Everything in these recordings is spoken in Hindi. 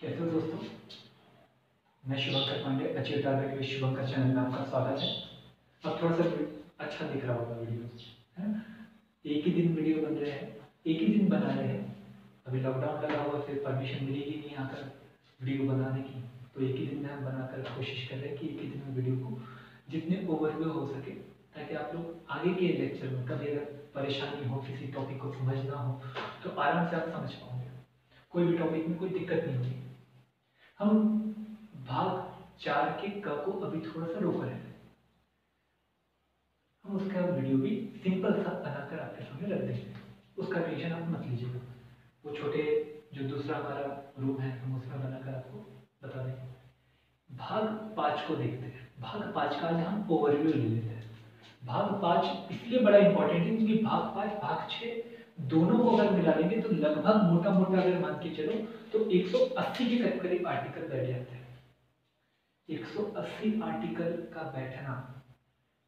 कैसे हो दोस्तों। मैं Shubhankar Pandey, achieve target with Shubhankar channel में आपका स्वागत है। अब थोड़ा सा अच्छा दिख रहा होगा वीडियो, है ना। एक ही दिन वीडियो बन रहे हैं, एक ही दिन बना रहे हैं। अभी लॉकडाउन लगा हुआ, फिर परमिशन मिलेगी नहीं आकर वीडियो बनाने की, तो एक ही दिन में हम बनाकर कोशिश कर रहे हैं कि एक ही दिन में वीडियो को जितने ओवरव्यू हो सके, ताकि आप लोग आगे के लेक्चर में कभी अगर परेशानी हो, किसी टॉपिक को समझना हो, तो आराम से आप समझ पाओगे। कोई भी टॉपिक में कोई दिक्कत नहीं होगी। हम भाग 4 के क को अभी थोड़ा सा रोक रहे हैं। हम उसका वीडियो भी सिंपल सा बनाकर आपके सामने रख देंगे, उसका टेंशन आप मत लीजिएगा। वो छोटे जो दूसरा हमारा रूम है, हम उसमें बनाकर आपको बता देंगे। भाग 5 को देखते हैं। भाग 5 का आज हम ओवरव्यू ले लेते हैं। भाग 5 इसलिए बड़ा इंपॉर्टेंट है क्योंकि भाग 5 भाग 6 दोनों को अगर मिला लेंगे तो लगभग मोटा मोटा अगर मान के चलो तो 180 के करीब करीब आर्टिकल बैठ जाते हैं। 180 आर्टिकल का बैठना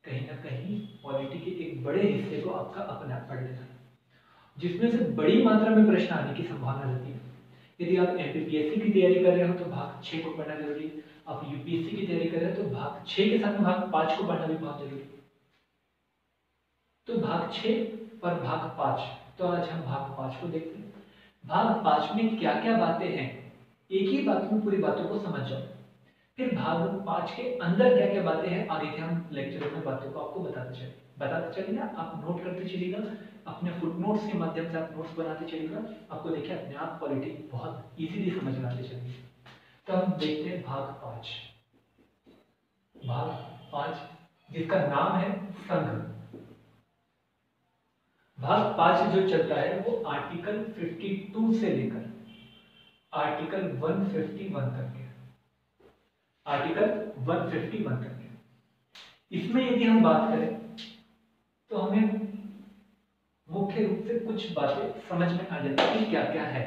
कहीं ना कहीं पॉलिटी के एक बड़े हिस्से को आपका अपना पड़ लेना, जिसमें से बड़ी मात्रा में प्रश्न आने की संभावना रहती है। यदि आप एमपीपीएससी की तैयारी कर रहे हो तो भाग 6 को पढ़ना जरूरी है। आप यूपीएससी की तैयारी कर रहे हो तो भाग 6 के साथ भाग 5 को पढ़ना भी बहुत जरूरी है। तो भाग 6 और भाग 5, तो आज हम भाग 5 को देखते हैं। भाग 5 में क्या क्या बातें हैं, एक ही बात में पूरी बातों को समझ जाओ। फिर भाग 5 के अंदर क्या क्या बातें हैं, आगे के हम लेक्चर में बातों को आपको बताते चलिए। आप नोट करते चलिएगा, अपने फुटनोट्स के माध्यम से आप नोट्स बनाते चलिएगा। आपको देखिए अपने आप पॉलिटिक्स बहुत इजीली समझ में आते चलिए। तो हम देखते हैं भाग 5। भाग 5 जिसका नाम है संघ। भाग 5 जो चलता है वो आर्टिकल 52 से लेकर आर्टिकल 151 तक है। आर्टिकल 151 तक है। इसमें यदि हम बात करें तो हमें मुख्य रूप से कुछ बातें समझ में आ जाती है कि क्या क्या है।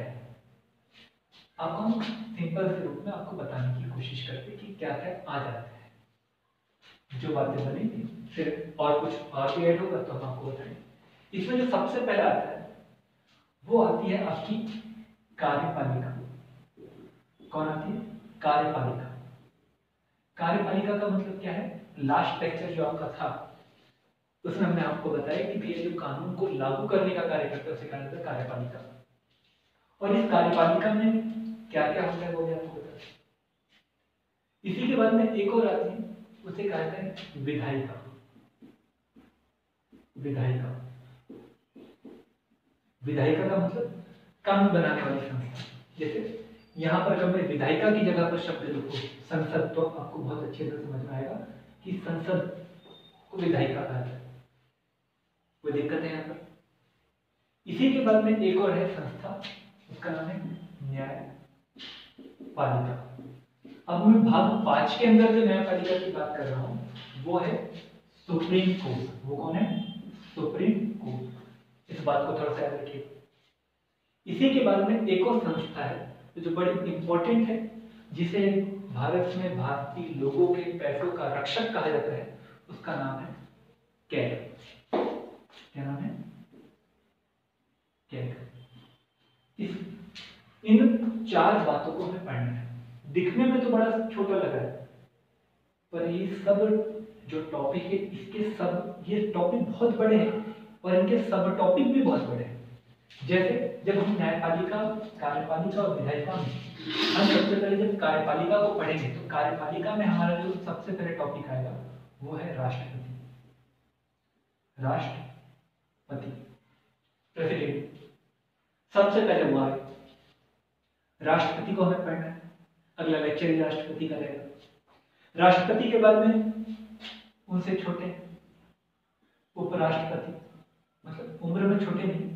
अब हम सिंपल से रूप में आपको बताने की कोशिश करते हैं कि क्या क्या आ जाता है। जो बातें बनेंगी फिर और कुछ और भी ऐड होगा तो हम आपको बताएंगे। इसमें जो सबसे पहला आता है वो आती है आपकी कार्यपालिका। कौन आती है? कार्यपालिका। कार्यपालिका का मतलब क्या है? लास्ट लेक्चर जो आपका था उसमें हमने आपको बताया कि ये जो कानून को लागू करने का कार्य करता है उसे कहा जाता है कार्यपालिका। और इस कार्यपालिका में क्या क्या होता है वो भी आपको बताया। इसी के बाद में एक और आती है, उसे कहा जाता है विधायिका। विधायिका विधायिका का मतलब कानून बनाने वाली संस्था। जैसे यहाँ पर अगर मैं विधायिका की जगह पर शब्द लिखूं संसद, तो आपको बहुत अच्छे से समझ में आएगा कि संसद को विधायिका कहा जाता है। कोई दिक्कत है यहाँ पर? इसी के बाद में एक और है संस्था, उसका नाम है न्यायपालिका। अब मैं भाग 5 के अंदर जो न्यायपालिका की बात कर रहा हूँ वो है सुप्रीम कोर्ट। वो कौन है? Supreme court. इस बात को थोड़ा सा याद रखिए। इसी के बाद में एक और संस्था है जो बड़ी इंपॉर्टेंट है, जिसे भारत में भारतीय लोगों के पैसों का रक्षक कहा जाता है। उसका नाम है कैग। क्या नाम है? कैग। इन 4 बातों को हमें पढ़ना है। दिखने में तो बड़ा छोटा लग रहा है, पर ये सब जो टॉपिक है ये टॉपिक बहुत बड़े हैं और इनके सब टॉपिक भी बहुत बड़े हैं। जैसे जब हम न्यायपालिका, कार्यपालिका और विधायिका में हम सबसे पहले जब कार्यपालिका को पढ़ेंगे तो कार्यपालिका में हमारा जो सबसे पहले टॉपिक आएगा वो है राष्ट्रपति। राष्ट्रपति, प्रेसिडेंट, सबसे पहले वो आए। राष्ट्रपति को हमें पढ़ना है। अगला लेक्चर ही राष्ट्रपति का रहेगा। राष्ट्रपति के बाद में उनसे छोटे उपराष्ट्रपति, मतलब उम्र में छोटे नहीं,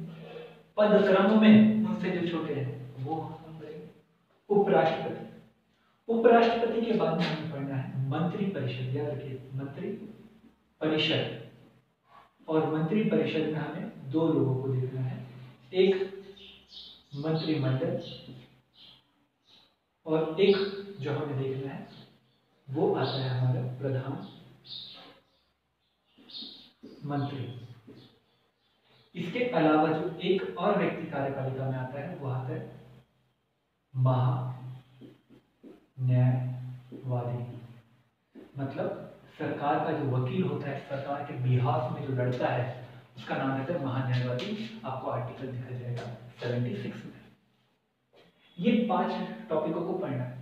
पद क्रम में उनसे जो छोटे हैं वो हम पढ़ेंगे उपराष्ट्रपति। उपराष्ट्रपति के बाद में हमें पढ़ना है मंत्री परिषद। याद रखिए मंत्री परिषद। और मंत्री परिषद में हमें 2 लोगों को देखना है, एक मंत्रिमंडल और एक जो हमें देखना है वो आता है हमारा प्रधानमंत्री। इसके अलावा जो एक और व्यक्ति कार्यपालिका में आता है वो आता है महाधिवक्ता। न्यायवादी मतलब सरकार का जो वकील होता है, सरकार के बिहाफ में जो लड़ता है, उसका नाम रहता है महान्यायवादी। आपको आर्टिकल दिखा जाएगा 76 में। ये 5 टॉपिकों को पढ़ना है।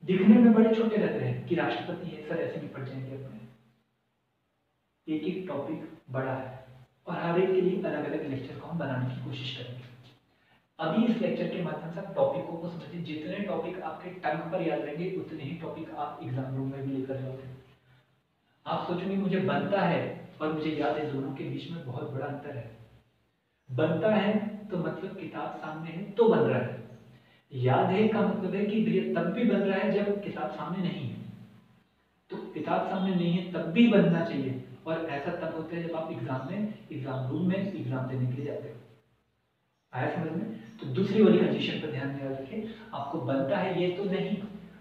दिखने में बड़े छोटे लग रहे हैं कि राष्ट्रपति है सर, ऐसे नहीं पढ़ जाएंगे अपने। एक एक टॉपिक बड़ा है और हर एक के लिए अलग अलग लेक्चर को हम बनाने की कोशिश करेंगे। अभी इस लेक्चर के माध्यम से आप टॉपिकों को समझिए। जितने टॉपिक आपके टंग पर याद रहेंगे उतने ही टॉपिक आप एग्जाम रूम में भी लेकर जाओगे। आप सोचेंगे मुझे बनता है और मुझे याद है, दोनों के बीच में बहुत बड़ा अंतर है। बनता है तो मतलब किताब सामने है तो बन रहा है। याद है का मतलब है कि भैया तब भी बन रहा है जब किताब सामने नहीं है। तो किताब सामने नहीं है तब भी बनना चाहिए, और ऐसा तब होता है जब आप एग्जाम रूम में एग्जाम देने के लिए जाते हो। आया समझ में? तो दूसरी वाली कंडीशन पर ध्यान में याद रखें, आपको बनता है ये तो नहीं,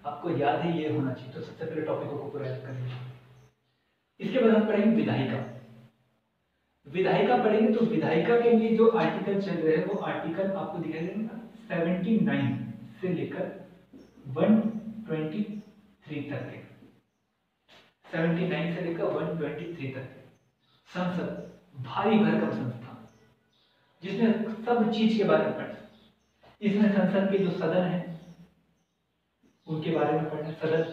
आपको याद है ये होना चाहिए। तो सबसे पहले टॉपिकों को पूरा याद कर लीजिए। इसके बाद हम पढ़ेंगे विधायिका। विधायिका पढ़ेंगे तो विधायिका के लिए जो आर्टिकल चल रहे हैं वो आर्टिकल आपको दिखाई देगा 79 से लेकर 123 तक के। 79 से लेकर 123 तक के। संसद भारी भरकम संस्था जिसमें सब चीज के बारे में पढ़ना। इसमें संसद के जो सदन है उनके बारे में पढ़ना। सदन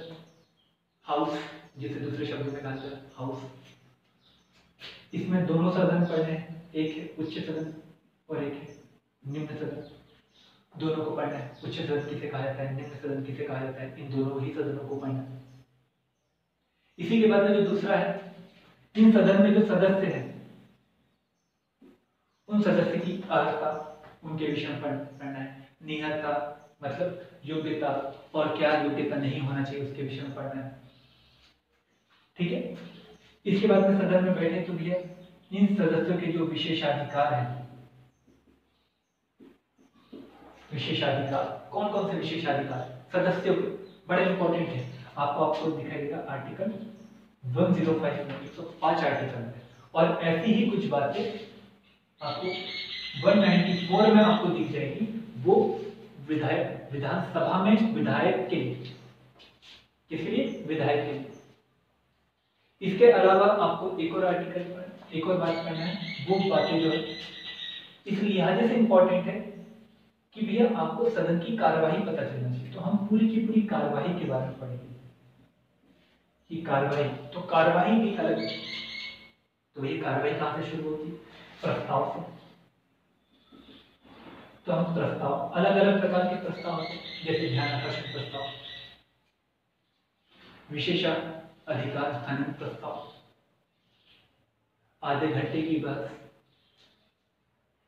हाउस जिसे दूसरे शब्दों में कहा जाता है हाउस। इसमें दोनों सदन पढ़ने हैं, एक है उच्च सदन और एक है निम्न सदन। दोनों को पढ़ना है। उच्च सदन किसे कहा जाता है, निम्न सदन किसे कहा जाता है, इन दोनों ही सदनों को पढ़ना है। इसी के बाद में जो दूसरा है, इन सदन में जो सदस्य है उन सदस्य की अर्हता, उनके विषय में पढ़ना है। निहत्ता मतलब योग्यता और क्या योग्यता नहीं होना चाहिए उसके विषय में पढ़ना है। ठीक है। इसके बाद में सदन में बैठे तो भैया इन सदस्यों के जो विशेषाधिकार हैं, विशेषाधिकार कौन कौन से विशेषाधिकार सदस्यों के बड़े इंपॉर्टेंट है। आपको दिखाई देगा आर्टिकल 105 में 105 आर्टिकल है। और ऐसी ही कुछ बातें आपको 194 में आपको दिख जाएगी। वो विधायक विधानसभा में विधायक के लिए, किसके लिए? विधायक के लिए। इसके अलावा आपको एक और आर्टिकल एक और बात करना है। वो बातें जो है इस लिहाजे से इंपॉर्टेंट है कि भैया आपको सदन की कार्यवाही पता चलना चाहिए। तो हम पूरी की पूरी कार्यवाही के बारे में पढ़ेंगे कि कार्यवाही, तो कार्यवाही भी अलग है। तो ये कार्यवाही कहां से शुरू होती है? प्रस्ताव से। तो हम प्रस्ताव, अलग अलग प्रकार के प्रस्ताव होते हैं, जैसे ध्यान आकर्षण प्रस्ताव, विशेषाधिकार हनन प्रस्ताव, आधे घंटे की बहस,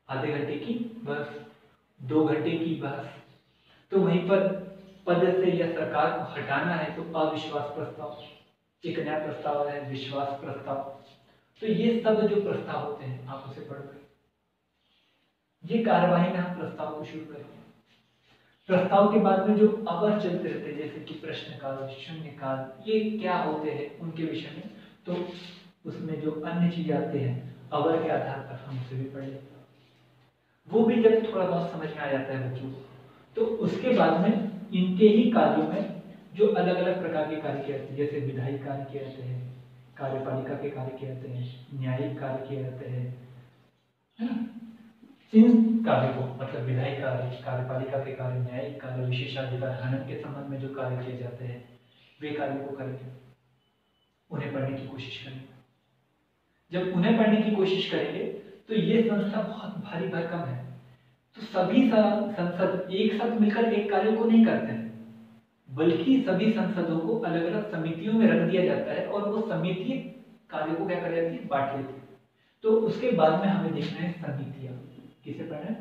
आधे घंटे की बहस, 2 घंटे की बहस। तो वहीं पर पद से या सरकार को हटाना है तो अविश्वास प्रस्ताव, एक नया प्रस्ताव है विश्वास प्रस्ताव। तो ये सब जो प्रस्ताव होते हैं आप उसे पढ़ोगे। ये कार्यवाही में हम प्रस्ताव को शुरू करेंगे। प्रस्ताव के बाद में जो अवर चलते रहते हैं जैसे कि प्रश्नकाल, शून्यकाल, ये क्या होते हैं उनके विषय में, तो उसमें जो अन्य चीजें आते हैं अवर के आधार पर हम उसे भी पढ़ लेंगे। वो भी जब थोड़ा बहुत समझ में आ जाता है बच्चों को, तो उसके बाद में इनके ही कार्यों में जो अलग अलग प्रकार के कार्य किए जाते हैं, जैसे विधायी कार्य किए जाते हैं, कार्यपालिका के कार्य किए जाते हैं, न्यायिक कार्य किए जाते हैं, है ना। इन कार्य को मतलब विधायी कार्य, कार्यपालिका के कार्य, न्यायिक कार्य, विशेषाधिकार हनन के संबंध में जो कार्य किए जाते हैं वे कार्यों को करेंगे, उन्हें पढ़ने की कोशिश करेंगे। जब उन्हें पढ़ने की कोशिश करेंगे तो ये संस्था बहुत भारी भरकम है। तो सभी संसद एक साथ मिलकर एक कार्य को नहीं करते हैं, बल्कि सभी संसदों को अलग अलग समितियों में रख दिया जाता है और वो समिति कार्य को क्या कर जाती है? बांट लेती है। तो उसके बाद में हमें देखना है समितियां। किसे पढ़ना है?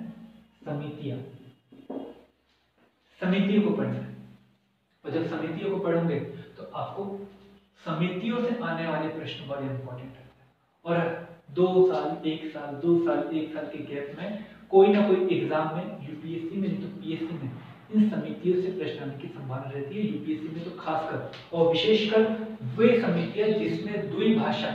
समितियां। समितियों को पढ़ना है। और जब समितियों को पढ़ोगे तो आपको समितियों से आने वाले प्रश्न बड़े इंपॉर्टेंट है। और 2 साल 1 साल 2 साल 1 साल के गैप में कोई ना कोई एग्जाम में, यूपीएससी में नहीं तो पीएससी में इन समितियों से प्रश्न आने की संभावना रहती है। यूपीएससी में तो खासकर और विशेषकर वे समितियां जिसमें द्विभाषा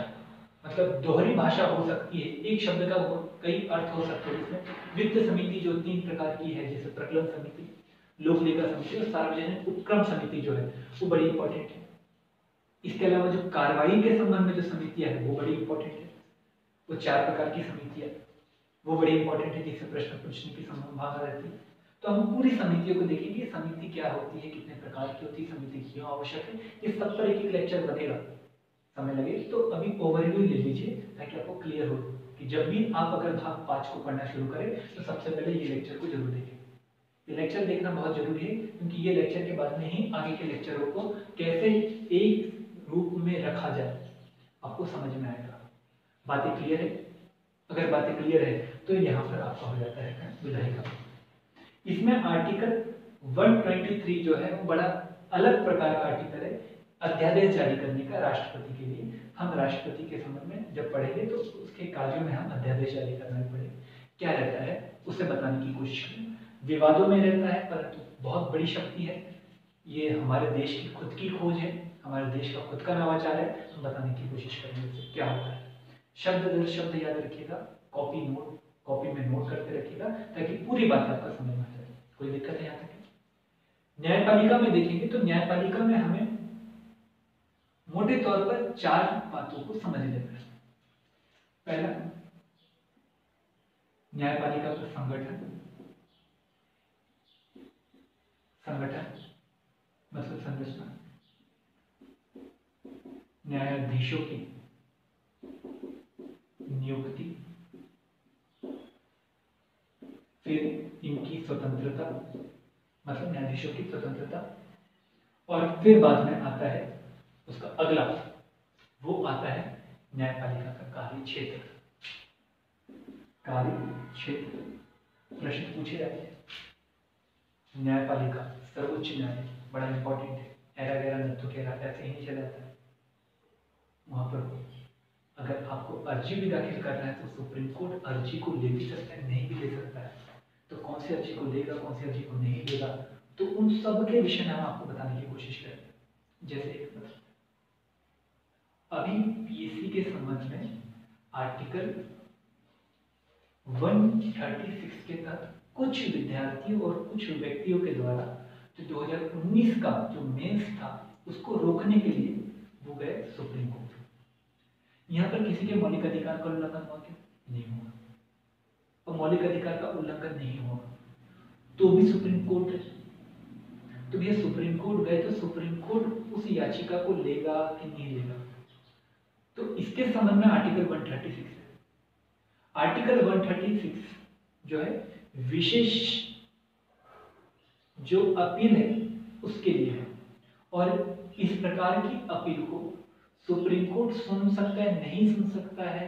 मतलब दोहरी भाषा हो सकती है, एक शब्द का कई अर्थ हो सकते हैं। जिसमें वित्त समिति जो 3 प्रकार की है, जैसे प्रकलन समिति, लोक लेखा समिति और सार्वजनिक उपक्रम समिति जो है वो बड़ी इंपॉर्टेंट है। इसके अलावा जो कार्रवाई के संबंध में जो समितियां है वो बड़ी इंपॉर्टेंट है। वो 4 प्रकार की समितियां वो बड़ी इंपॉर्टेंट है जिससे प्रश्न पूछने की संभावना रहती है। तो हम पूरी समितियों को देखेंगे, समिति क्या होती है, कितने प्रकार की होती है, समिति क्यों आवश्यक है, ये सब पर एक लेक्चर बनेगा, समय लगेगा। तो अभी ओवरव्यू ले लीजिए ताकि आपको क्लियर हो कि जब भी आप अगर भाग 5 को पढ़ना शुरू करें तो सबसे पहले ये लेक्चर को जरूर देखें। ये लेक्चर देखना बहुत जरूरी है क्योंकि ये लेक्चर के बाद में ही आगे के लेक्चरों को कैसे एक रूप में रखा जाए आपको समझ में आएगा। बातें क्लियर है? अगर बातें क्लियर है तो यहाँ पर आपका हो जाता है विधायी का। इसमें आर्टिकल 123 जो है वो बड़ा अलग प्रकार का आर्टिकल है, अध्यादेश जारी करने का राष्ट्रपति के लिए। हम राष्ट्रपति के संबंध में जब पढ़ेंगे तो उसके कार्यों में हम अध्यादेश जारी करना पड़ेगा। क्या रहता है उसे बताने की कोशिश करें। विवादों में रहता है परंतु बहुत बड़ी शक्ति है। ये हमारे देश की खुद की खोज है, हमारे देश का खुद का नवाचार है। हम बताने की कोशिश करेंगे क्या होता है। शब्द दर शब्द याद रखिएगा, कॉपी में नोट करते रखिएगा ताकि पूरी बात आपका समझ में आ जाए। कोई दिक्कत है यहाँ तक? न्यायपालिका में देखेंगे तो न्यायपालिका में हमें मोटे तौर पर 4 बातों को समझ लेना है। पहला, न्यायपालिका का संगठन मतलब संरचना, न्यायाधीशों की नियुक्ति, फिर इनकी स्वतंत्रता मतलब न्यायाधीशों की स्वतंत्रता, और फिर बाद में आता है उसका अगला, वो आता है न्यायपालिका का कार्य क्षेत्र। प्रश्न पूछे जाते हैं। न्यायपालिका सर्वोच्च न्यायालय बड़ा इंपॉर्टेंट है, एरा गैरा नत्थु केरा ऐसे ही नहीं चला जाता है। वहां पर अगर आपको अर्जी भी दाखिल करना है तो सुप्रीम कोर्ट अर्जी को ले भी सकता है, नहीं भी ले सकता है। तो कौन सी अर्जी को लेगा, कौन सी अर्जी को नहीं लेगा, तो उन सब के विषय में हम आपको बताने की कोशिश करेंगे। जैसे अभी पीएससी के संबंध में आर्टिकल 136 के तहत कुछ विद्यार्थियों और कुछ व्यक्तियों के द्वारा जो 2019 का जो मेंस था उसको रोकने के लिए वो गए सुप्रीम कोर्ट। यहाँ पर किसी के मौलिक अधिकार का उल्लंघन हुआ क्या? नहीं हुआ। और मौलिक अधिकार का उल्लंघन नहीं हुआ तो भी सुप्रीम कोर्ट, तो ये सुप्रीम कोर्ट गए तो सुप्रीम कोर्ट उस याचिका को लेगा कि नहीं लेगा? तो इसके संबंध में आर्टिकल 136 है। आर्टिकल 136 जो है विशेष जो अपील है उसके लिए है, और इस प्रकार की अपील को सुप्रीम कोर्ट सुन सकता है, नहीं सुन सकता है,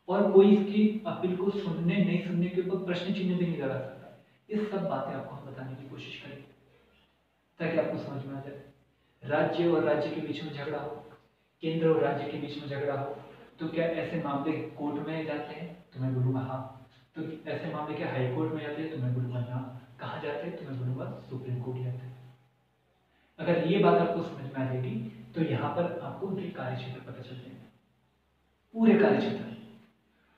और कोई इसकी अपील को सुनने नहीं सुनने के ऊपर प्रश्न चिन्ह भी नहीं लगा सकता। ये सब बातें आपको हम बताने की कोशिश करेंगे ताकि आपको समझ में आ जाए। राज्य और राज्य के बीच में झगड़ा हो, केंद्र और राज्य के बीच में झगड़ा हो, तो क्या ऐसे मामले कोर्ट में जाते हैं? तो मैं बोलूंगा हाँ। तो ऐसे मामले क्या हाई कोर्ट में जाते हैं? तो मैं बोलूंगा ना। कहाँ जाते हैं? तो मैं बोलूंगा सुप्रीम कोर्ट जाते हैं। अगर ये बात आपको समझ में आ जाएगी तो यहाँ पर आपको उनके कार्य क्षेत्र पता चल जाएंगे। पूरे कार्य क्षेत्र,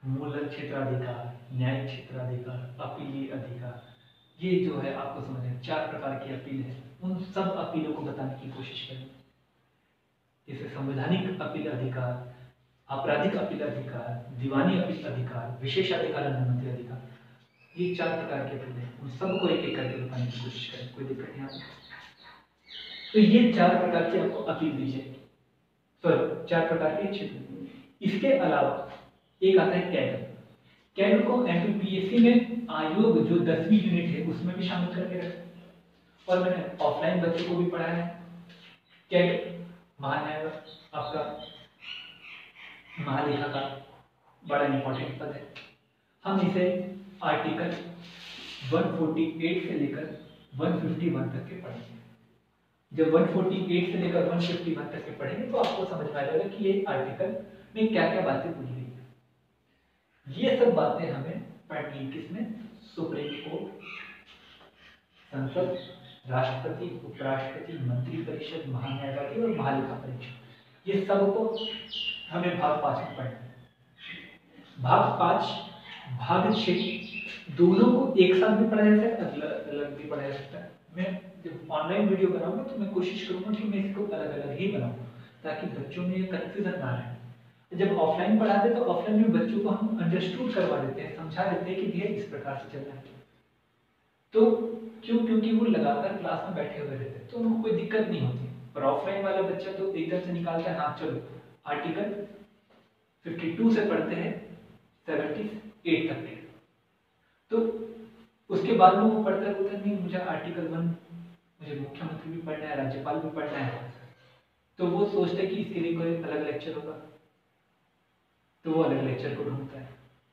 मूल क्षेत्राधिकार, न्यायिक क्षेत्राधिकार, अपीलीय अधिकार, ये जो है आपको समझ में 4 प्रकार की अपील है। उन सब अपीलों को बताने की कोशिश करें। जैसे संवैधानिक अपील अधिकार, आपराधिक अपील अधिकार, दीवानी अपील अधिकार, विशेषाधिकार, अनुमति अधिकार, ये 4 प्रकार के अपील है। उन सबको एक एक करके बताने की कोशिश करें। कोई दिक्कत नहीं आपको? तो ये 4 प्रकार की आपको अपील दी जाएगी, सॉरी 4 प्रकार के क्षेत्र। इसके अलावा एक आता है कैग। कैग को एमपीपीएससी में आयोग जो 10वीं यूनिट है उसमें भी शामिल करके रखा, और मैंने ऑफलाइन बच्चों को भी पढ़ाया है। कैग महान्याय आपका महालेखाकार बड़ा इंपॉर्टेंट पद है। हम इसे आर्टिकल 148 से लेकर 151 तक के पढ़ेंगे। जब 148 से लेकर 151 तक के पढ़ेंगे तो आपको समझ में आ जाएगा कि ये आर्टिकल में क्या क्या बातें बोली गई है। ये सब बातें हमें पढ़नी किसमें? सुप्रीम कोर्ट, संसद, राष्ट्रपति, उपराष्ट्रपति, मंत्रिपरिषद, महान्यायवादी और महालेखा परीक्षक, ये सबको हमें भाग 5 में पढ़ना है। भाग 5, भाग 6 दोनों को एक साथ भी पढ़ा जा सकता है, अलग अलग भी पढ़ा जा सकता है। मैं जब ऑनलाइन वीडियो बनाऊंगा तो मैं कोशिश करूंगा कि मैं इसको अलग अलग ही बनाऊं, ताकि बच्चों में ये कंफ्यूजन ना रहे। जब ऑफलाइन पढ़ाते तो ऑफलाइन में बच्चों को हम अंडरस्टूड करवा देते हैं, समझा देते हैं कि भैया इस प्रकार से चलना है। तो क्योंकि वो लगातार क्लास में बैठे हुए रहते हैं तो उनको कोई दिक्कत नहीं होती। पर ऑफलाइन वाला बच्चा तो एकदम से निकालता है, हाँ चलो आर्टिकल 52 से पढ़ते हैं 78 तक के, तो उसके बाद में वो पढ़ता रहता नहीं मुझे आर्टिकल 1, मुझे मुख्यमंत्री भी पढ़ना है, राज्यपाल भी पढ़ना है, तो वो सोचता है कि इसके लिए कोई अलग लेक्चर होगा, तो वो अलग लेक्चर को ढूंढता है।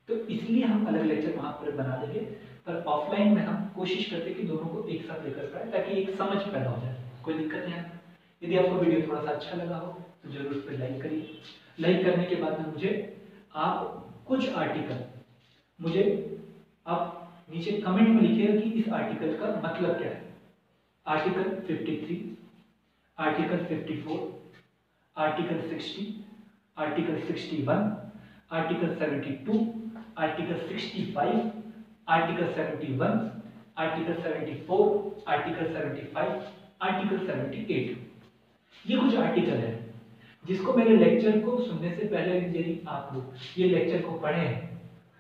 तो इसलिए हम अलग लेक्चर वहां पर बना देंगे। पर ऑफलाइन में हम कोशिश करते हैं कि दोनों को एक साथ लेकर पढ़ाएं, ताकि एक समझ पैदा हो जाए। कोई दिक्कत नहीं है। यदि आपको वीडियो थोड़ा सा अच्छा लगा हो तो जरूर उस पर लाइक करिए। लाइक करने के बाद में मुझे आप कुछ आर्टिकल मुझे आप नीचे कमेंट में लिखिएगा कि इस आर्टिकल का मतलब क्या है। Article 53, article 54, article 60, article 61, article 72, article 65, article 71, article 74, article 75, article 78। ये कुछ आर्टिकल है जिसको मेरे लेक्चर को सुनने से पहले यदि आप लोग ये लेक्चर को पढ़े हैं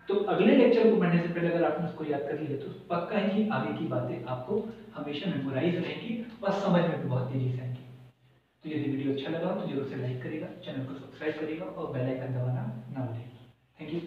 तो अगले लेक्चर को पढ़ने से पहले अगर आपने उसको याद कर लिया तो पक्का है कि आगे की बातें आपको हमेशा मेमोराइज रहेंगी और समझ में भी बहुत तेजी से आएंगी। तो यदि वीडियो अच्छा लगा तो जरूर से लाइक करेगा, चैनल को सब्सक्राइब करेगा और बेल आइकन दबाना ना भूलें। Thank you.